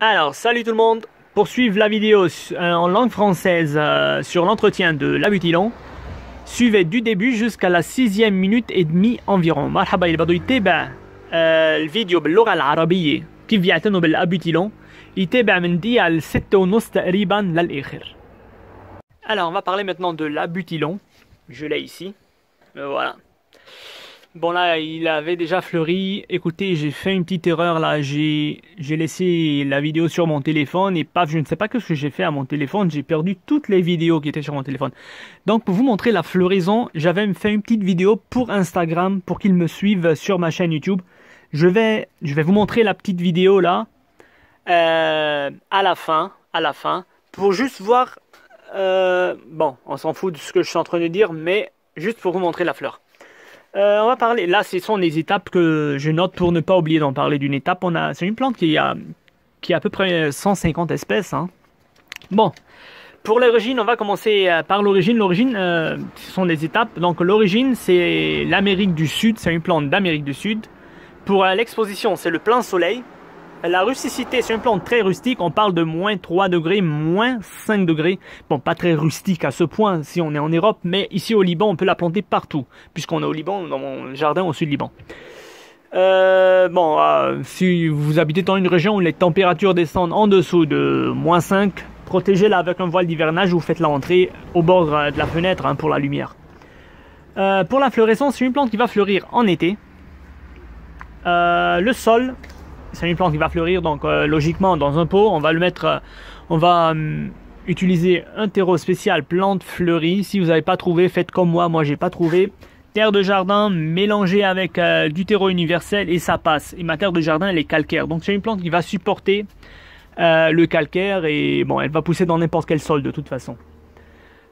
Alors, salut tout le monde. Pour suivre la vidéo en langue française sur l'entretien de l'abutilon, suivez du début jusqu'à la 6e minute et demie environ. مرحبا اللي بده يتابع الفيديو باللغة العربية كيف يعتنوا بالابutillon يتابع من دقيقة ل 6:30 تقريبا للآخر. Alors, on va parler maintenant de l'abutilon. Je l'ai ici. Voilà. Bon là, il avait déjà fleuri. Écoutez, j'ai fait une petite erreur là. J'ai laissé la vidéo sur mon téléphone et paf, je ne sais pas ce que j'ai fait à mon téléphone. J'ai perdu toutes les vidéos qui étaient sur mon téléphone. Donc pour vous montrer la floraison, j'avais fait une petite vidéo pour Instagram pour qu'ils me suivent sur ma chaîne YouTube. Je vais vous montrer la petite vidéo là à la fin, pour juste voir. Bon, on s'en fout de ce que je suis en train de dire, mais juste pour vous montrer la fleur. On va parler, là ce sont les étapes que je note pour ne pas oublier d'en parler d'une étape. C'est une plante qui a à peu près 150 espèces. Hein. Bon, pour l'origine, on va commencer par l'origine. L'origine, ce sont des étapes. Donc l'origine, c'est l'Amérique du Sud, c'est une plante d'Amérique du Sud. Pour l'exposition, c'est le plein soleil. La rusticité, c'est une plante très rustique. On parle de moins 3 degrés, moins 5 degrés. Bon, pas très rustique à ce point si on est en Europe, mais ici au Liban, on peut la planter partout. Puisqu'on est au Liban, dans mon jardin au sud Liban. Si vous habitez dans une région où les températures descendent en dessous de moins 5, protégez-la avec un voile d'hivernage ou faites-la entrer au bord de la fenêtre pour la lumière. Pour la floraison, c'est une plante qui va fleurir en été. Le sol... C'est une plante qui va fleurir, donc logiquement dans un pot, on va le mettre, on va utiliser un terreau spécial plante fleurie. Si vous n'avez pas trouvé, faites comme moi j'ai pas trouvé. Terre de jardin mélangée avec du terreau universel et ça passe. Et ma terre de jardin elle est calcaire, donc c'est une plante qui va supporter le calcaire et bon, elle va pousser dans n'importe quel sol de toute façon.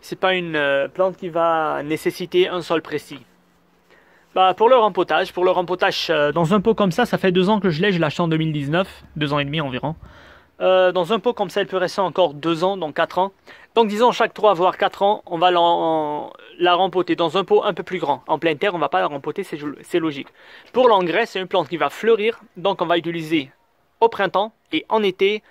C'est pas une plante qui va nécessiter un sol précis. Pour le rempotage, dans un pot comme ça fait 2 ans que je l'ai acheté en 2019, 2 ans et demi environ. Dans un pot comme ça, elle peut rester encore 2 ans, donc 4 ans. Donc disons chaque 3 voire 4 ans, on va la rempoter dans un pot un peu plus grand. En pleine terre, on va pas la rempoter, c'est logique. Pour l'engrais, c'est une plante qui va fleurir, donc on va utiliser au printemps et en été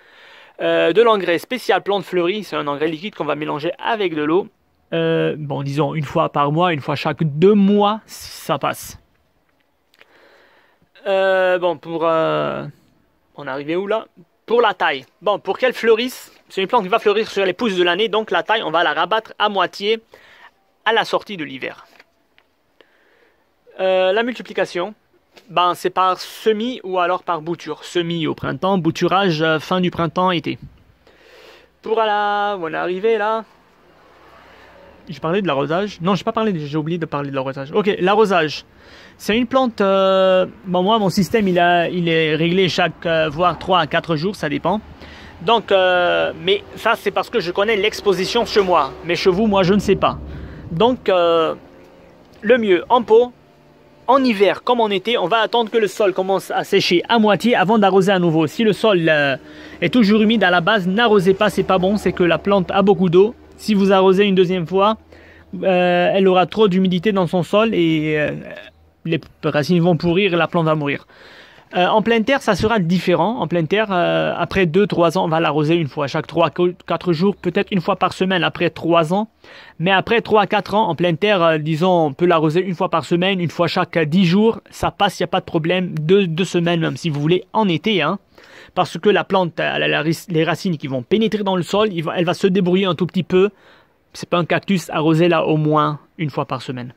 de l'engrais spécial plante fleurie. C'est un engrais liquide qu'on va mélanger avec de l'eau. Bon, disons une fois par mois, une fois chaque 2 mois, ça passe. On est arrivé où là? Pour la taille. Bon, pour qu'elle fleurisse, c'est une plante qui va fleurir sur les pousses de l'année, donc la taille, on va la rabattre à moitié à la sortie de l'hiver. La multiplication, c'est par semis ou alors par bouture. Semis au printemps, bouturage fin du printemps, été. On est arrivé là. J'ai parlé de l'arrosage. Non, j'ai oublié de parler de l'arrosage. Ok, l'arrosage. C'est une plante... moi, mon système, il est réglé chaque, voire 3 à 4 jours, ça dépend. Donc, mais ça, c'est parce que je connais l'exposition chez moi. Mais chez vous, moi, je ne sais pas. Donc, le mieux, en pot, en hiver comme en été, on va attendre que le sol commence à sécher à moitié avant d'arroser à nouveau. Si le sol est toujours humide à la base, n'arrosez pas, c'est pas bon. C'est que la plante a beaucoup d'eau. Si vous arrosez une deuxième fois, elle aura trop d'humidité dans son sol et les racines vont pourrir et la plante va mourir. En pleine terre, ça sera différent. En pleine terre, après 2-3 ans, on va l'arroser une fois chaque 3-4 jours, peut-être une fois par semaine après 3 ans. Mais après 3-4 ans, en pleine terre, disons, on peut l'arroser une fois par semaine, une fois chaque 10 jours. Ça passe, il n'y a pas de problème. 2 semaines même si vous voulez, en été. Parce que la plante, elle a les racines qui vont pénétrer dans le sol, elle va se débrouiller un tout petit peu. C'est pas un cactus, arrosez-la au moins une fois par semaine.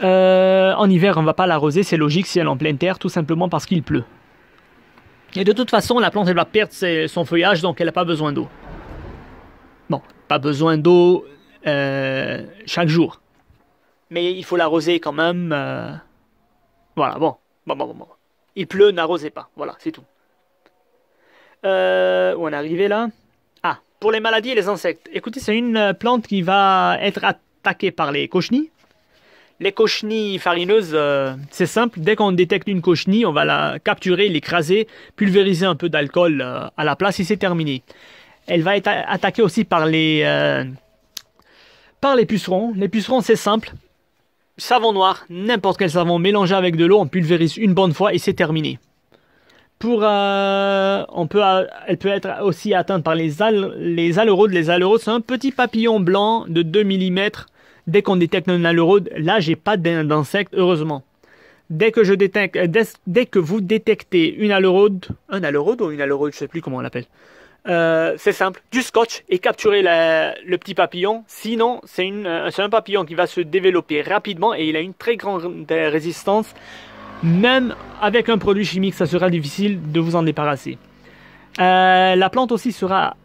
En hiver, on ne va pas l'arroser, c'est logique si elle est en pleine terre, tout simplement parce qu'il pleut. Et de toute façon, la plante elle va perdre son feuillage, donc elle n'a pas besoin d'eau. Bon, pas besoin d'eau chaque jour. Mais il faut l'arroser quand même. Voilà, bon. Il pleut, n'arrosez pas. Voilà, c'est tout. Où on est arrivé là? Pour les maladies et les insectes. Écoutez, c'est une plante qui va être attaquée par les cochenilles. Les cochenilles farineuses, c'est simple. Dès qu'on détecte une cochenille, on va la capturer, l'écraser, pulvériser un peu d'alcool à la place et c'est terminé. Elle va être attaquée aussi par les pucerons. Les pucerons, c'est simple. Savon noir, n'importe quel savon mélangé avec de l'eau, on pulvérise une bonne fois et c'est terminé. Elle peut être aussi atteinte par les aleurodes. Les aleurodes, c'est un petit papillon blanc de 2 mm. Dès qu'on détecte un aleurode, là, j'ai pas d'insecte, heureusement. Dès que vous détectez un aleurode ou une aleurode, je sais plus comment on l'appelle. C'est simple, du scotch et capturer le petit papillon. Sinon, c'est un papillon qui va se développer rapidement et il a une très grande résistance. Même avec un produit chimique, ça sera difficile de vous en débarrasser. La plante aussi sera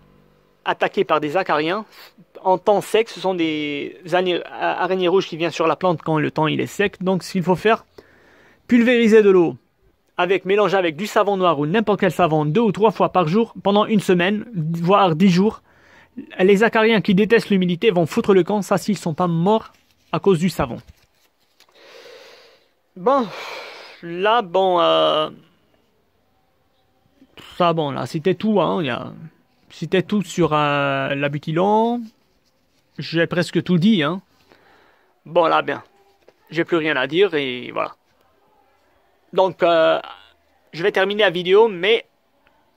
attaquée par des acariens en temps sec. Ce sont des araignées rouges qui viennent sur la plante quand le temps il est sec. Donc ce qu'il faut faire, pulvériser de l'eau mélanger avec du savon noir ou n'importe quel savon 2 ou 3 fois par jour pendant une semaine, voire 10 jours. Les acariens qui détestent l'humidité vont foutre le camp, ça s'ils sont pas morts à cause du savon. Bon, là, là, c'était tout, hein. C'était tout sur l'abutilon. J'ai presque tout dit, hein. Bon, là, bien. J'ai plus rien à dire et voilà. Donc, je vais terminer la vidéo, mais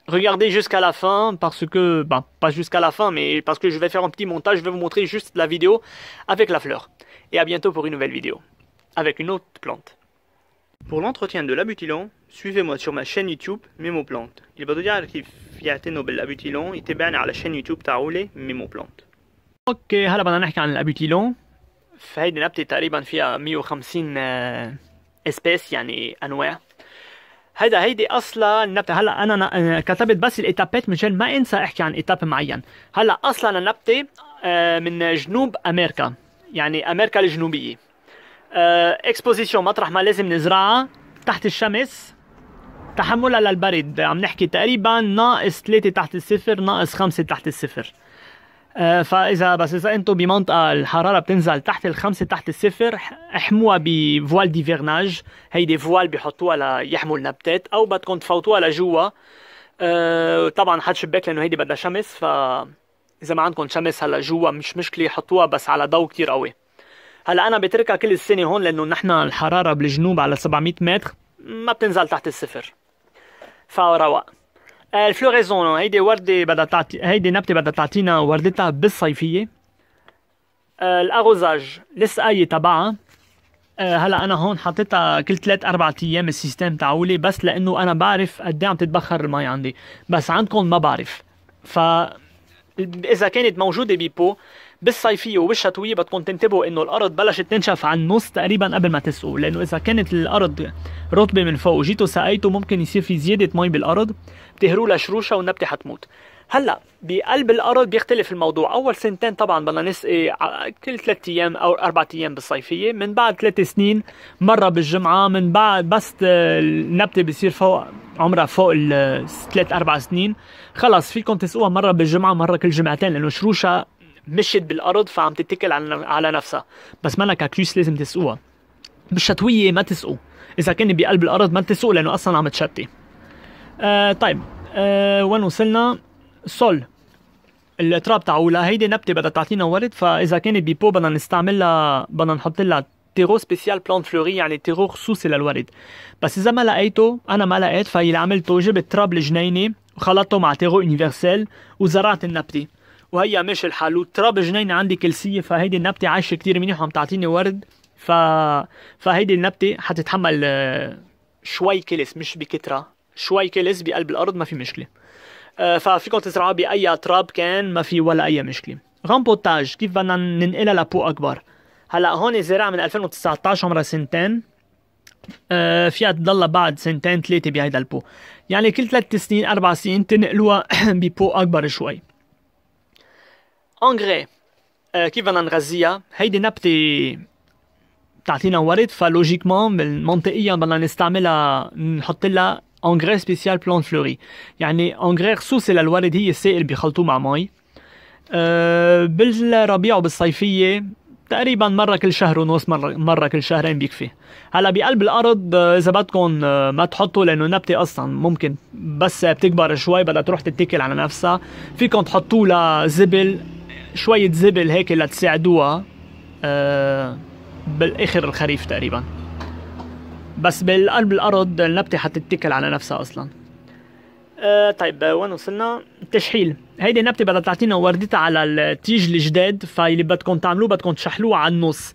regardez jusqu'à la fin parce que, pas jusqu'à la fin, mais parce que je vais faire un petit montage. Je vais vous montrer juste la vidéo avec la fleur. Et à bientôt pour une nouvelle vidéo avec une autre plante. Pour l'entretien de l'abutilon, suivez-moi sur ma chaîne YouTube Memo Plante. اللي بده يعرف كيف يعتنوا بالابوتيلون يتابعني على الشين يوتيوب تاعولي ميمو بلانت. اوكي هلا بدنا نحكي عن الابوتيلون. فهيدي نبتة تقريبا فيها 150 اسبيس يعني انواع. هيدي اصلا النبتة. هلا انا كتبت بس الاتابات مشان ما انسى احكي عن اتاب معين. هلا اصلا النبتة من جنوب امريكا، يعني امريكا الجنوبية. اكسبوزيشن مطرح ما لازم نزرعها تحت الشمس، تحملها للبرد عم نحكي تقريبا -3 تحت الصفر، -5 تحت الصفر. فاذا انتم بمنطقه الحراره بتنزل تحت ال5 تحت الصفر، احموها بفوال ديفيرناج. هيدي فوال بيحطوها ليحموا النباتات، او بدكم تفوتوها لجوا. طبعا حد شباك لانه هيدي بدها شمس، فاذا ما عندكم شمس هلا جوا مش مشكله، حطوها بس على ضوء كتير قوي. هلا انا بتركها كل السنه هون لانه نحن الحراره بالجنوب على 700 متر ما بتنزل تحت الصفر، فرواق. الفلوريزون هيدي ورده بدها تعطي، هيدي نبته بدها تعطينا وردتها بالصيفيه. الاغوزاج السقايه تبعها هلا انا هون حطيتها كل 3-4 ايام السيستم تاعولي، بس لانه انا بعرف قد ايه عم تتبخر المي عندي، بس عندكم ما بعرف. ف اذا كانت موجوده ببو بالصيفيه وبالشتويه بدكم تنتبهوا انه الارض بلشت تنشف عن النص تقريبا قبل ما تسقوا، لانه اذا كانت الارض رطبه من فوق وجيتوا سقيتوا ممكن يصير في زياده مي بالارض، بتهروا لها شروشه والنبته حتموت. هلا بقلب الارض بيختلف الموضوع. اول سنتين طبعا بدنا نسقي كل 3 ايام او 4 ايام بالصيفيه، من بعد 3 سنين مره بالجمعه، من بعد بس النبته بصير فوق عمرها فوق 3-4 سنين خلص فيكم تسقوها مره بالجمعه مره كل جمعتين، لانه شروشها مشيت بالارض فعم تتكل على نفسها، بس ما كاكتوس لازم تسقوها. بالشتويه ما تسقوا، اذا كان بقلب الارض ما تسقوا لانه اصلا عم تشتي. طيب وين وصلنا؟ سول التراب تاعولها هيدي نبته بدها تعطينا ورد، فاذا كانت بيبو بدنا نستعملها، بدنا نحط لها تيرو سبيسيال بلانت فلوري، يعني تيرو خصوصي للورد. بس اذا ما لقيته، انا ما لقيت، فاللي عملته جبت تراب الجنينه وخلطته مع تيرو يونيفرسال وزرعت النبته، وهي ماشي الحال. والتراب الجنينه عندي كلسيه، فهيدي النبته عايشه كتير منيح وعم تعطيني ورد. فهيدي النبته حتتحمل شوي كلس، مش بكتره، شوي كلس بقلب الارض ما في مشكله. ففيكم تزرعوها باي تراب كان، ما في ولا اي مشكله. غامبوتاج كيف بدنا ننقلها لبو اكبر؟ هلا هون زراعه من 2019 عمرها 2 سنين، فيها تضلها بعد 2-3 سنين بهيدا البو، يعني كل 3 سنين 4 سنين تنقلوها ببو اكبر شوي. انغري كيف بدنا نغذيها؟ هيدي نبته بتعطينا ورد، فلوجيكمون منطقيا بدنا نستعملها، نحط لها انغري سبيسيال بلانت فلوري، يعني انغري خصوصي للورد، هي السائل بيخلطوه مع مي. بالربيع وبالصيفيه تقريبا مره كل شهر ونص، مره كل شهرين بيكفي. هلا بقلب الارض اذا بدكم ما تحطوا، لانه النبته اصلا ممكن بس بتكبر شوي بدها تروح تتكل على نفسها، فيكم تحطوا لها زبل، شويه زبل هيك لتساعدوها بالاخر الخريف تقريبا. بس بالقلب الارض النبته حتتكل على نفسها اصلا. طيب وين وصلنا؟ التشحيل. هيدي النبتة بدها تعطينا وردتها على التيج الجداد، فاللي بدكم تعملوه بدكم تشحلوها على النص.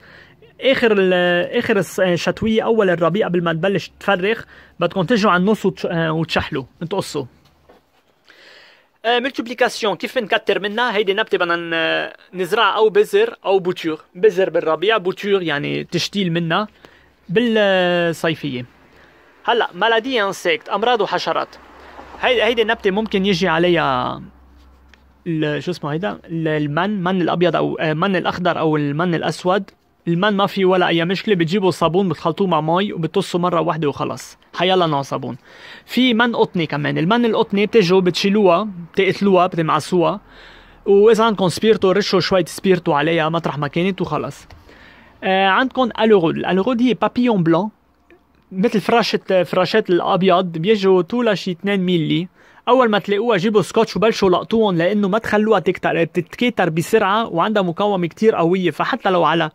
اخر الشتوية اول الربيع قبل ما تبلش تفرخ بدكم تجوا على النص وتشحلوا تقصوا. ملتيبليكاسيون كيف بنكتر منها؟ هيدي النبتة بدنا نزرعها او بذر او بوتور. بذر بالربيع، بوتور يعني تشتيل منها بالصيفية. هلا مالادي انسيكت، امراض وحشرات. هيدي النبتة ممكن يجي عليها شو اسمه هيدا من الابيض او من الاخضر او المن الاسود. المن ما في ولا اي مشكله، بتجيبوا صابون بتخلطوه مع مي وبتصوا مره واحده وخلص. حيلا نوع صابون. في من قطني كمان. المن القطني بتجوا بتشيلوها بتقتلوها بتمعسوها، واذا عندكم سبيرتو رشوا شويه سبيرتو عليها مطرح ما كانت وخلص. عندكم الورود. الورود هي بابيون بلون مثل فراشات الابيض، بيجوا طولها شي 2 ملي. اول ما تلاقوها جيبوا سكوتش وبلشوا لقطوهم، لانه ما تخلوها تتكاثر بسرعه، وعندها مقاومه كتير قويه، فحتى لو على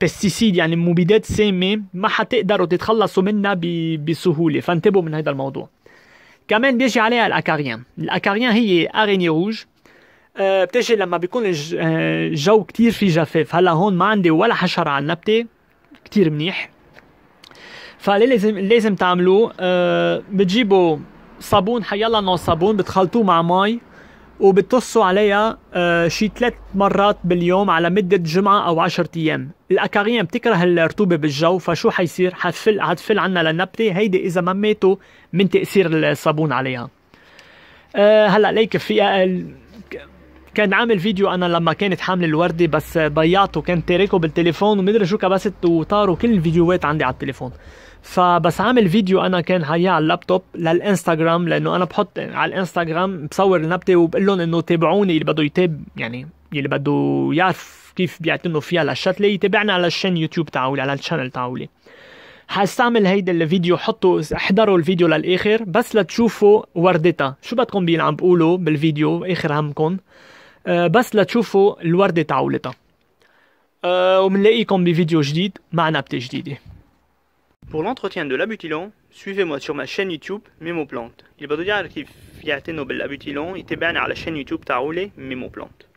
بستيسيد يعني مبيدات سامه ما حتقدروا تتخلصوا منها بسهوله، فانتبهوا من هذا الموضوع. كمان بيجي عليها الاكاريان. الاكاريان هي اريني روج، بتجي لما بيكون الجو كتير في جفاف. هلا هون ما عندي ولا حشره على النبته، كتير منيح. فلازم تعملوه بتجيبوا صابون، حيلا نوع صابون، بتخلطوه مع مي وبتصوا عليها شي 3 مرات باليوم على مدة جمعة أو 10 أيام. الأكاريان بتكره الرطوبة بالجو، فشو حيصير؟ حتفل عنا للنبتة هيدي إذا ما ماتوا من تأثير الصابون عليها. هلا ليك في كان عامل فيديو أنا لما كانت حامل الوردة بس ضيعته، كنت تاركه بالتليفون ومدري شو كبست وطاروا كل الفيديوهات عندي على التليفون. فبس عامل فيديو انا كان حياه على اللابتوب للانستغرام، لانه انا بحط على الانستغرام بصور النبته وبقول لهم انه تابعوني، اللي بده يتابع يعني اللي بده يعرف كيف بيعتنوا فيها للشتله يتابعنا على الشان يوتيوب تاعولي، على الشانل تاعولي. حاستعمل هيدا الفيديو، احضروا الفيديو للاخر بس لتشوفوا وردتها. شو بدكم عم بقولوا بالفيديو اخر همكم، بس لتشوفوا الورده تاعولتها. ومنلاقيكم بفيديو جديد مع نبته جديده. Pour l'entretien de l'abutilon, suivez-moi sur ma chaîne YouTube Memo Plante. اللي بده يعرف كيف يعتنوا بالابوتيلون يتابعني على الشين يوتيوب تاعولي ميمو بلانت.